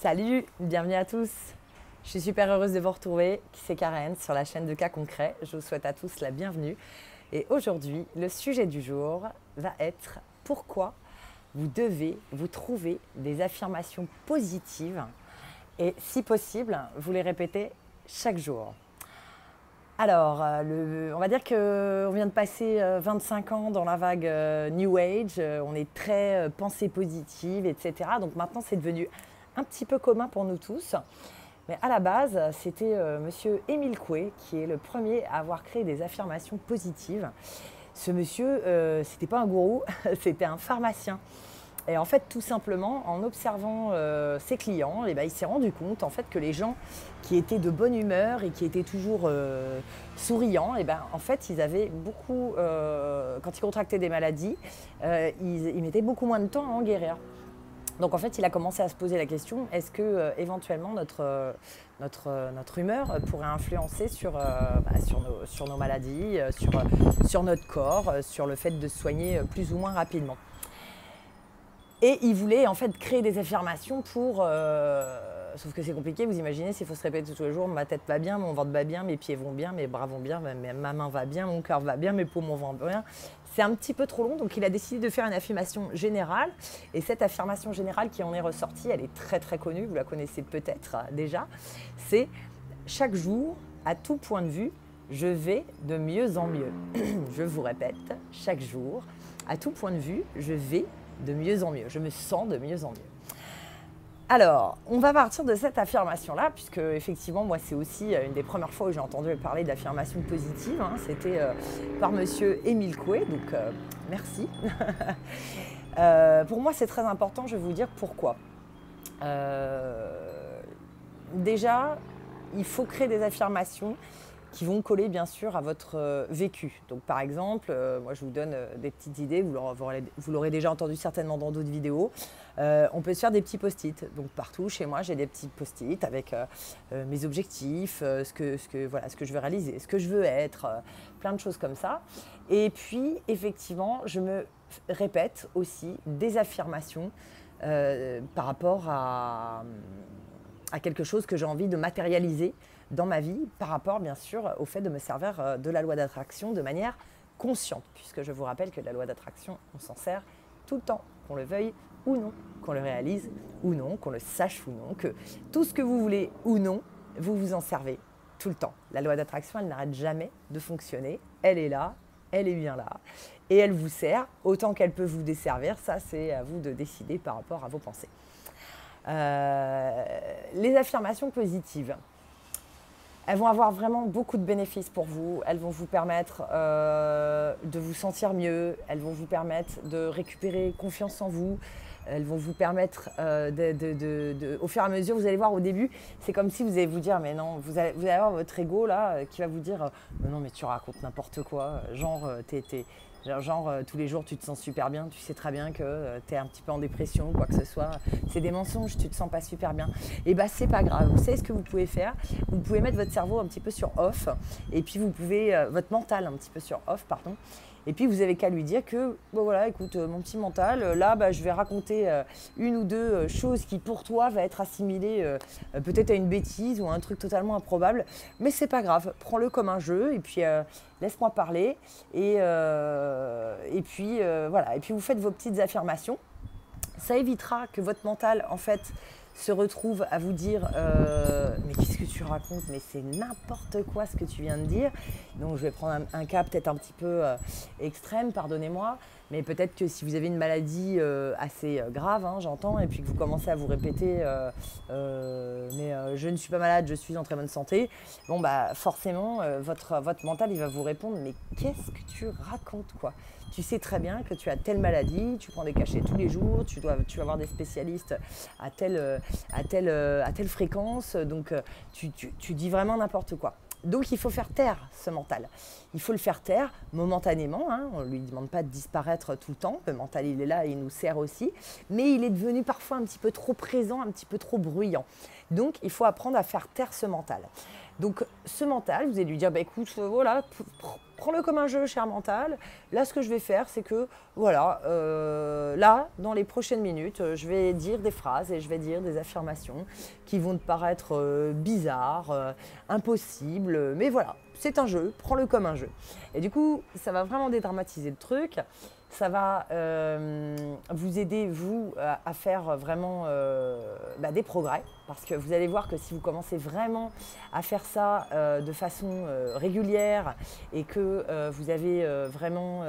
Salut, bienvenue à tous. Je suis super heureuse de vous retrouver. C'est Karen sur la chaîne de Cas Concrets. Je vous souhaite à tous la bienvenue. Et aujourd'hui, le sujet du jour va être pourquoi vous devez vous trouver des affirmations positives et si possible, vous les répétez chaque jour. Alors, on va dire qu'on vient de passer 25 ans dans la vague New Age, on est très pensée positive, etc. Donc maintenant, c'est devenu un petit peu commun pour nous tous. Mais à la base, c'était monsieur Émile Coué qui est le premier à avoir créé des affirmations positives. Ce monsieur, c'était pas un gourou, c'était un pharmacien. Et en fait, tout simplement, en observant ses clients, il s'est rendu compte en fait, que les gens qui étaient de bonne humeur et qui étaient toujours souriants, en fait, ils avaient beaucoup, quand ils contractaient des maladies, ils mettaient beaucoup moins de temps à en guérir. Donc en fait, il a commencé à se poser la question, est-ce que éventuellement notre humeur pourrait influencer sur nos maladies, sur notre corps, sur le fait de se soigner plus ou moins rapidement. Et il voulait en fait créer des affirmations pour... sauf que c'est compliqué, vous imaginez, s'il faut se répéter tous les jours, ma tête va bien, mon ventre va bien, mes pieds vont bien, mes bras vont bien, ma main va bien, mon cœur va bien, mes poumons vont bien. C'est un petit peu trop long, donc il a décidé de faire une affirmation générale. Et cette affirmation générale qui en est ressortie, elle est très très connue, vous la connaissez peut-être déjà. C'est « Chaque jour, à tout point de vue, je vais de mieux en mieux ». Je vous répète, chaque jour, à tout point de vue, je vais de mieux en mieux. Je me sens de mieux en mieux. Alors, on va partir de cette affirmation-là, puisque effectivement, moi, c'est aussi une des premières fois où j'ai entendu parler d'affirmations positives. Hein. C'était par monsieur Émile Coué, donc merci. Pour moi, c'est très important, je vais vous dire pourquoi. Déjà, il faut créer des affirmations qui vont coller bien sûr à votre vécu. Donc par exemple, moi je vous donne des petites idées, vous l'aurez déjà entendu certainement dans d'autres vidéos. On peut se faire des petits post-it. Donc partout chez moi j'ai des petits post-it avec mes objectifs, ce que je veux réaliser, ce que je veux être, plein de choses comme ça. Et puis effectivement, je me répète aussi des affirmations par rapport à quelque chose que j'ai envie de matérialiser dans ma vie, par rapport bien sûr au fait de me servir de la loi d'attraction de manière consciente, puisque je vous rappelle que la loi d'attraction, on s'en sert tout le temps, qu'on le veuille ou non, qu'on le réalise ou non, qu'on le sache ou non, que tout ce que vous voulez ou non, vous vous en servez tout le temps. La loi d'attraction, elle n'arrête jamais de fonctionner, elle est là, elle est bien là, et elle vous sert autant qu'elle peut vous desservir, ça c'est à vous de décider par rapport à vos pensées. Les affirmations positives, elles vont avoir vraiment beaucoup de bénéfices pour vous. Elles vont vous permettre de vous sentir mieux. Elles vont vous permettre de récupérer confiance en vous. Elles vont vous permettre, au fur et à mesure, vous allez voir au début, c'est comme si vous allez vous dire, mais non, vous allez avoir votre ego là qui va vous dire, mais non, mais tu racontes n'importe quoi. Genre, tous les jours, tu te sens super bien, tu sais très bien que tu es un petit peu en dépression ou quoi que ce soit. C'est des mensonges, tu te sens pas super bien. Et c'est pas grave. Vous savez ce que vous pouvez faire? Vous pouvez mettre votre cerveau un petit peu sur off et puis vous pouvez, votre mental un petit peu sur off, pardon. Et puis vous avez qu'à lui dire que, bon voilà, écoute, mon petit mental, là, je vais raconter une ou deux choses qui pour toi va être assimilée peut-être à une bêtise ou à un truc totalement improbable. Mais c'est pas grave, prends-le comme un jeu et puis laisse-moi parler. Et puis voilà, et puis vous faites vos petites affirmations. Ça évitera que votre mental, en fait, se retrouve à vous dire mais qu'est-ce que tu racontes, mais c'est n'importe quoi ce que tu viens de dire. Donc je vais prendre un cas peut-être un petit peu extrême, pardonnez-moi, mais peut-être que si vous avez une maladie assez grave, hein, j'entends, et puis que vous commencez à vous répéter je ne suis pas malade, je suis en très bonne santé, bon forcément votre mental il va vous répondre mais qu'est-ce que tu racontes quoi? Tu sais très bien que tu as telle maladie, tu prends des cachets tous les jours, tu vas voir des spécialistes à telle fréquence, donc tu dis vraiment n'importe quoi. Donc il faut faire taire ce mental. Il faut le faire taire momentanément, hein. On ne lui demande pas de disparaître tout le temps, le mental il est là et il nous sert aussi, mais il est devenu parfois un petit peu trop présent, un petit peu trop bruyant. Donc il faut apprendre à faire taire ce mental. Donc ce mental, vous allez lui dire, bah, écoute, voilà, prends-le comme un jeu, cher mental. Là, ce que je vais faire, c'est que, voilà, là, dans les prochaines minutes, je vais dire des phrases et je vais dire des affirmations qui vont te paraître bizarres, impossibles, mais voilà, c'est un jeu, prends-le comme un jeu. Et du coup, ça va vraiment dédramatiser le truc. Ça va vous aider, vous, à faire vraiment des progrès. Parce que vous allez voir que si vous commencez vraiment à faire ça de façon régulière et que vous avez vraiment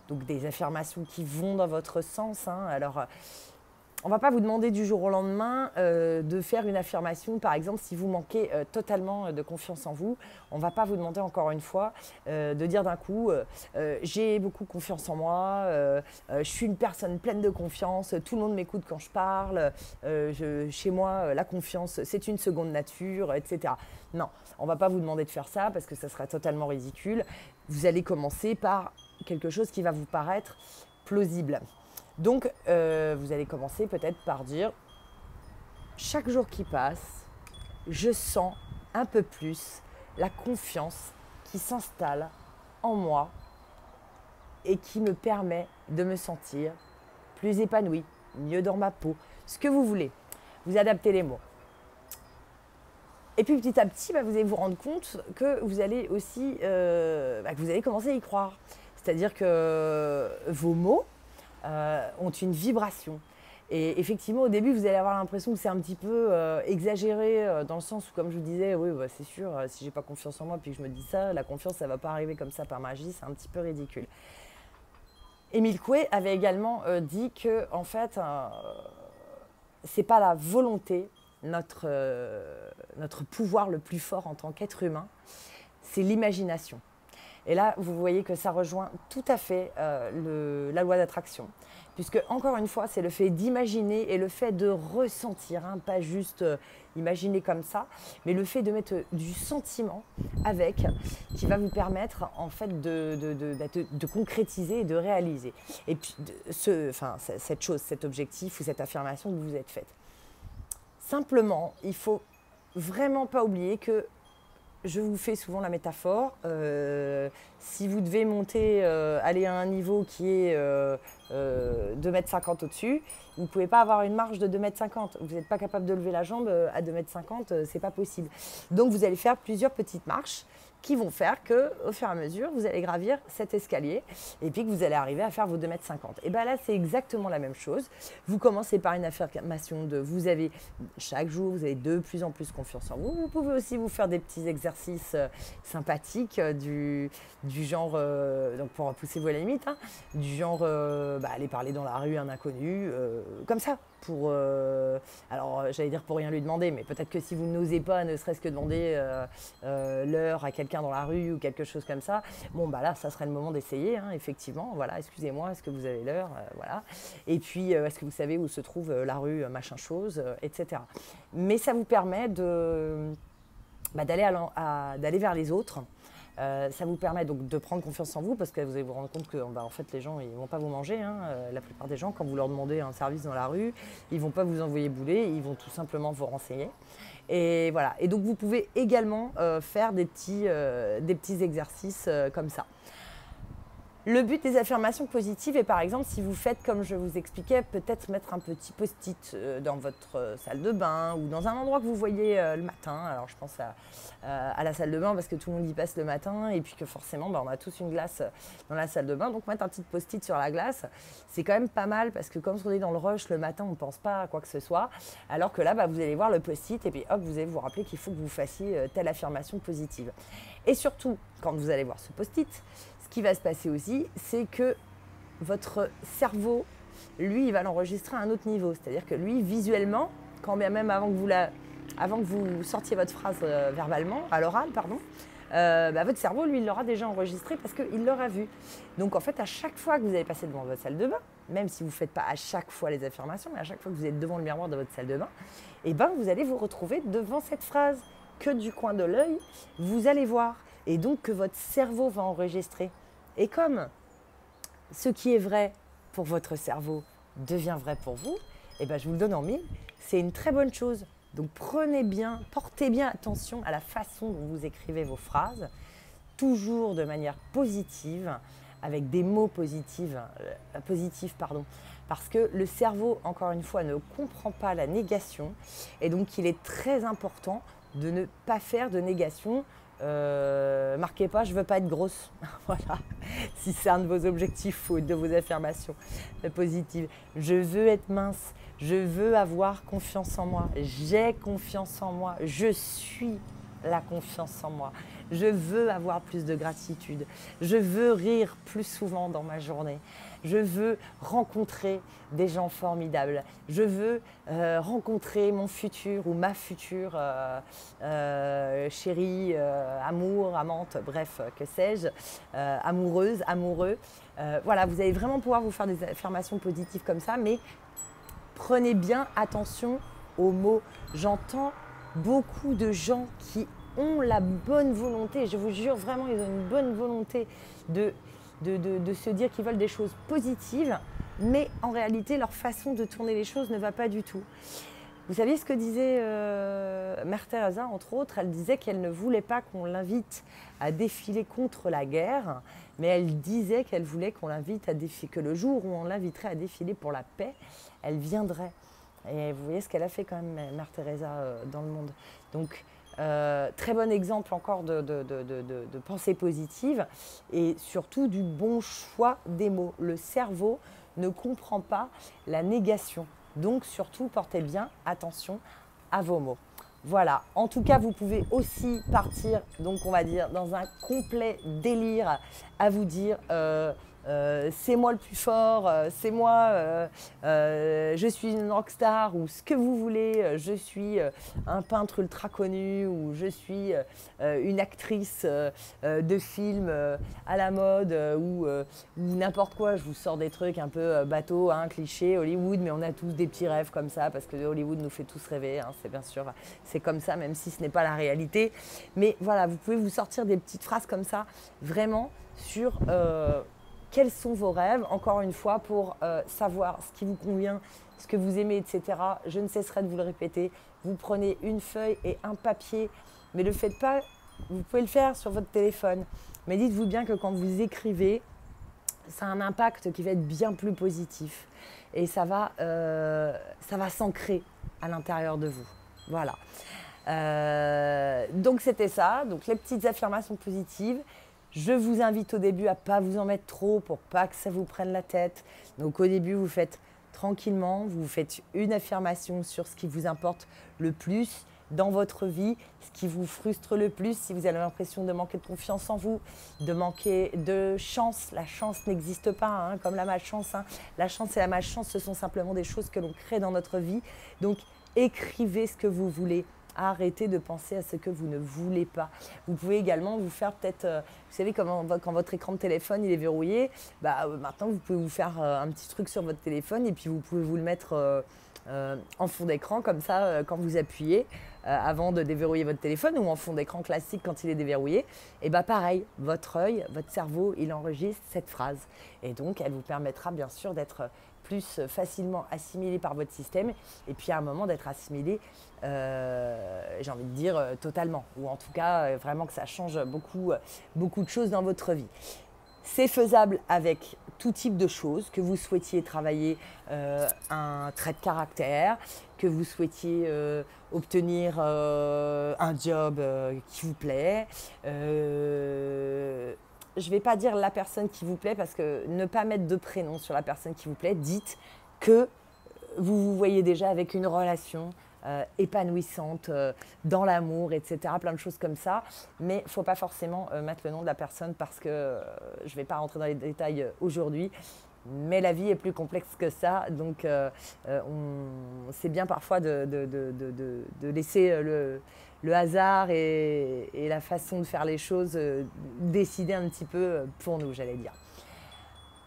donc des affirmations qui vont dans votre sens, hein, alors on ne va pas vous demander du jour au lendemain de faire une affirmation. Par exemple, si vous manquez totalement de confiance en vous, on ne va pas vous demander encore une fois de dire d'un coup j'ai beaucoup confiance en moi, je suis une personne pleine de confiance, tout le monde m'écoute quand je parle, chez moi la confiance c'est une seconde nature, etc. Non, on ne va pas vous demander de faire ça parce que ça serait totalement ridicule. Vous allez commencer par quelque chose qui va vous paraître plausible. Donc, vous allez commencer peut-être par dire « Chaque jour qui passe, je sens un peu plus la confiance qui s'installe en moi et qui me permet de me sentir plus épanouie, mieux dans ma peau. » Ce que vous voulez. Vous adaptez les mots. Et puis petit à petit, vous allez vous rendre compte que vous allez aussi que vous allez commencer à y croire. C'est-à-dire que vos mots ont une vibration. Et effectivement, au début, vous allez avoir l'impression que c'est un petit peu exagéré dans le sens où, comme je vous disais, oui, c'est sûr, si j'ai pas confiance en moi puis que je me dis ça, la confiance, ça va pas arriver comme ça par magie, c'est un petit peu ridicule. Émile Coué avait également dit que, en fait, c'est pas la volonté, notre pouvoir le plus fort en tant qu'être humain, c'est l'imagination. Et là, vous voyez que ça rejoint tout à fait la loi d'attraction. Puisque, encore une fois, c'est le fait d'imaginer et le fait de ressentir, hein, pas juste imaginer comme ça, mais le fait de mettre du sentiment avec, qui va vous permettre en fait de concrétiser et de réaliser. Et puis, cette chose, cet objectif ou cette affirmation que vous vous êtes faite. Simplement, il ne faut vraiment pas oublier que je vous fais souvent la métaphore. Si vous devez monter, aller à un niveau qui est 2,50 m au-dessus, vous ne pouvez pas avoir une marge de 2,50 m. Vous n'êtes pas capable de lever la jambe à 2,50 m, ce n'est pas possible. Donc vous allez faire plusieurs petites marches qui vont faire qu'au fur et à mesure, vous allez gravir cet escalier et puis que vous allez arriver à faire vos 2,50 m. Et bien là, c'est exactement la même chose. Vous commencez par une affirmation de vous avez chaque jour, vous avez de plus en plus confiance en vous. Vous pouvez aussi vous faire des petits exercices sympathiques du genre, donc pour pousser vos limites, hein, du genre aller parler dans la rue à un inconnu, comme ça. Alors j'allais dire pour rien lui demander, mais peut-être que si vous n'osez pas, ne serait-ce que demander l'heure à quelqu'un dans la rue ou quelque chose comme ça, bon là ça serait le moment d'essayer, hein, effectivement, voilà, excusez-moi, est-ce que vous avez l'heure, voilà, et puis est-ce que vous savez où se trouve la rue, machin chose, etc. Mais ça vous permet d'aller vers les autres. Ça vous permet donc de prendre confiance en vous parce que vous allez vous rendre compte que en fait, les gens ils vont pas vous manger. Hein. La plupart des gens, quand vous leur demandez un service dans la rue, ils vont pas vous envoyer bouler, ils vont tout simplement vous renseigner. Et voilà. Et donc vous pouvez également faire des petits exercices comme ça. Le but des affirmations positives est par exemple, si vous faites comme je vous expliquais, peut-être mettre un petit post-it dans votre salle de bain ou dans un endroit que vous voyez le matin. Alors je pense à la salle de bain parce que tout le monde y passe le matin et puis que forcément on a tous une glace dans la salle de bain. Donc mettre un petit post-it sur la glace, c'est quand même pas mal parce que comme on est dans le rush le matin, on ne pense pas à quoi que ce soit. Alors que là, vous allez voir le post-it et puis hop, vous allez vous rappeler qu'il faut que vous fassiez telle affirmation positive. Et surtout, quand vous allez voir ce post-it, ce qui va se passer aussi, c'est que votre cerveau, lui, il va l'enregistrer à un autre niveau. C'est-à-dire que lui, visuellement, quand bien même avant que vous sortiez votre phrase verbalement, à l'oral, pardon, votre cerveau, lui, il l'aura déjà enregistré parce qu'il l'aura vu. Donc, en fait, à chaque fois que vous allez passer devant votre salle de bain, même si vous ne faites pas à chaque fois les affirmations, mais à chaque fois que vous êtes devant le miroir de votre salle de bain, vous allez vous retrouver devant cette phrase que du coin de l'œil, vous allez voir. Et donc que votre cerveau va enregistrer. Et comme ce qui est vrai pour votre cerveau devient vrai pour vous, je vous le donne en mille, c'est une très bonne chose Donc portez bien attention à la façon dont vous écrivez vos phrases, toujours de manière positive, avec des mots positifs, parce que le cerveau, encore une fois, ne comprend pas la négation, et donc il est très important de ne pas faire de négation. Marquez pas, je veux pas être grosse. Voilà, si c'est un de vos objectifs ou de vos affirmations positives. Je veux être mince, je veux avoir confiance en moi, j'ai confiance en moi, je suis la confiance en moi. Je veux avoir plus de gratitude. Je veux rire plus souvent dans ma journée. Je veux rencontrer des gens formidables. Je veux rencontrer mon futur ou ma future chérie, amour, amante, bref, que sais-je, amoureuse, amoureux. Voilà, vous allez vraiment pouvoir vous faire des affirmations positives comme ça, mais prenez bien attention aux mots. J'entends beaucoup de gens qui ont la bonne volonté, je vous jure vraiment, ils ont une bonne volonté de se dire qu'ils veulent des choses positives, mais en réalité, leur façon de tourner les choses ne va pas du tout. Vous saviez ce que disait Mère Teresa, entre autres? Elle disait qu'elle ne voulait pas qu'on l'invite à défiler contre la guerre, mais elle disait qu'elle voulait qu'on l'invite à défiler, que le jour où on l'inviterait à défiler pour la paix, elle viendrait. Et vous voyez ce qu'elle a fait quand même, Mère Teresa, dans le monde. Donc, très bon exemple encore de pensée positive et surtout du bon choix des mots. Le cerveau ne comprend pas la négation. Donc surtout, portez bien attention à vos mots. Voilà, en tout cas, vous pouvez aussi partir, donc on va dire, dans un complet délire à vous dire c'est moi le plus fort, c'est moi, je suis une rockstar ou ce que vous voulez, je suis un peintre ultra connu ou je suis une actrice de film à la mode ou n'importe quoi. Je vous sors des trucs un peu bateau, hein, cliché, Hollywood, mais on a tous des petits rêves comme ça parce que Hollywood nous fait tous rêver, hein, c'est bien sûr, c'est comme ça même si ce n'est pas la réalité. Mais voilà, vous pouvez vous sortir des petites phrases comme ça, vraiment sur quels sont vos rêves, encore une fois, pour savoir ce qui vous convient, ce que vous aimez, etc. Je ne cesserai de vous le répéter. Vous prenez une feuille et un papier, mais ne le faites pas, vous pouvez le faire sur votre téléphone. Mais dites-vous bien que quand vous écrivez, ça a un impact qui va être bien plus positif. Et ça va s'ancrer à l'intérieur de vous. Voilà. Donc c'était ça, donc les petites affirmations positives. Je vous invite au début à ne pas vous en mettre trop pour pas que ça vous prenne la tête. Donc au début, vous faites tranquillement, vous faites une affirmation sur ce qui vous importe le plus dans votre vie, ce qui vous frustre le plus, si vous avez l'impression de manquer de confiance en vous, de manquer de chance. La chance n'existe pas, hein, comme la malchance. Hein. La chance et la malchance, ce sont simplement des choses que l'on crée dans notre vie. Donc écrivez ce que vous voulez. Arrêtez de penser à ce que vous ne voulez pas. Vous pouvez également vous faire peut-être, vous savez, quand votre écran de téléphone il est verrouillé, maintenant vous pouvez vous faire un petit truc sur votre téléphone et puis vous pouvez vous le mettre en fond d'écran comme ça quand vous appuyez avant de déverrouiller votre téléphone ou en fond d'écran classique quand il est déverrouillé. Et pareil, votre œil, votre cerveau, il enregistre cette phrase. Et donc elle vous permettra bien sûr d'être plus facilement assimilé par votre système et puis à un moment d'être assimilé, j'ai envie de dire totalement, ou en tout cas vraiment que ça change beaucoup de choses dans votre vie. C'est faisable avec tout type de choses, que vous souhaitiez travailler un trait de caractère, que vous souhaitiez obtenir un job qui vous plaît. Je ne vais pas dire la personne qui vous plaît parce que ne pas mettre de prénom sur la personne qui vous plaît, dites que vous vous voyez déjà avec une relation épanouissante dans l'amour, etc. Plein de choses comme ça. Mais il ne faut pas forcément mettre le nom de la personne parce que je ne vais pas rentrer dans les détails aujourd'hui. Mais la vie est plus complexe que ça. Donc c'est bien parfois de laisser le hasard et la façon de faire les choses décider un petit peu pour nous, j'allais dire.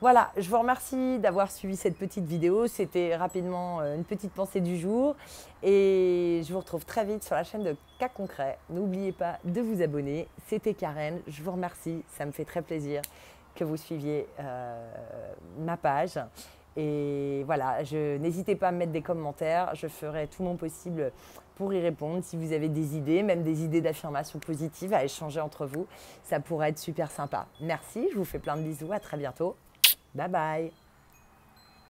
Voilà, je vous remercie d'avoir suivi cette petite vidéo. C'était rapidement une petite pensée du jour. Et je vous retrouve très vite sur la chaîne de Cas Concret. N'oubliez pas de vous abonner. C'était Karen, je vous remercie. Ça me fait très plaisir que vous suiviez ma page. Et voilà, n'hésitez pas à me mettre des commentaires, je ferai tout mon possible pour y répondre. Si vous avez des idées, même des idées d'affirmation positive à échanger entre vous, ça pourrait être super sympa. Merci, je vous fais plein de bisous, à très bientôt. Bye bye.